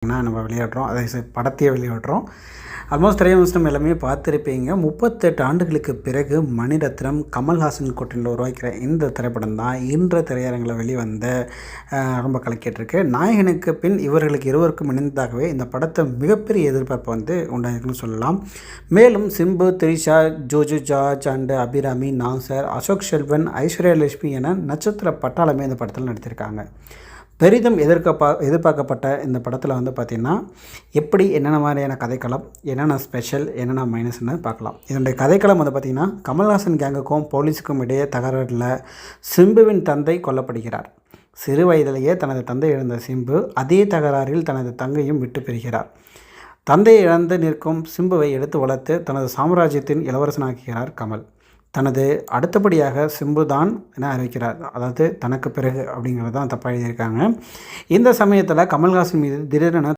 பார்த்திங்கன்னா நம்ம வெளியிடுறோம். அதை படத்தையே வெளியிடுறோம். ஆல்மோஸ்ட் திரைவிமர்சனம் எல்லாமே பார்த்துருப்பீங்க. 38 ஆண்டுகளுக்கு பிறகு மணிரத்னம் கமல்ஹாசன் கூட்டணியில் உருவாக்கிற இந்த திரைப்படம் தான் இன்று திரையரங்கில் வெளிவந்த ரொம்ப கலக்கிட்டுருக்கு. நாயகனுக்கு பின் இவர்களுக்கு இருவருக்கும் இணைந்ததாகவே இந்த படத்தை மிகப்பெரிய எதிர்பார்ப்பு உண்டாயிருக்குன்னு சொல்லலாம். மேலும் சிம்பு, திரிஷா, ஜோஜு ஜார்ஜ் அண்டு அபிராமி, நாசர், அசோக் செல்வன், ஐஸ்வர்யா லட்சுமி என நட்சத்திர பட்டாளமே இந்த படத்தில் நடித்திருக்காங்க. பெரிதும் எதிர்பார்க்கப்பட்ட இந்த படத்தில் பார்த்திங்கன்னா எப்படி என்னென்ன மாதிரியான கதைக்களம், என்னென்ன ஸ்பெஷல், என்னென்ன மைனஸ்ன்னு பார்க்கலாம். இதனுடைய கதைக்களம் பார்த்திங்கன்னா கமல்ஹாசன் கேங்குக்கும் போலீஸுக்கும் இடையே தகராறில் சிம்புவின் தந்தை கொல்லப்படுகிறார். சிறு வயதிலேயே தனது தந்தை இழந்த சிம்பு அதே தகராறில் தனது தங்கையும் விட்டு பிரிகிறார். தந்தையை இழந்து நிற்கும் சிம்புவை எடுத்து வளர்த்து தனது சாம்ராஜ்யத்தின் இளவரசனாக்குகிறார் கமல். தனது அடுத்தபடியாக சிம்பு தான் என அறிவிக்கிறார். அதாவது தனக்கு பிறகு அப்படிங்கிறது தான் தப்பாக எழுதியிருக்காங்க. இந்த சமயத்தில் கமல்ஹாசன் மீது திடீரென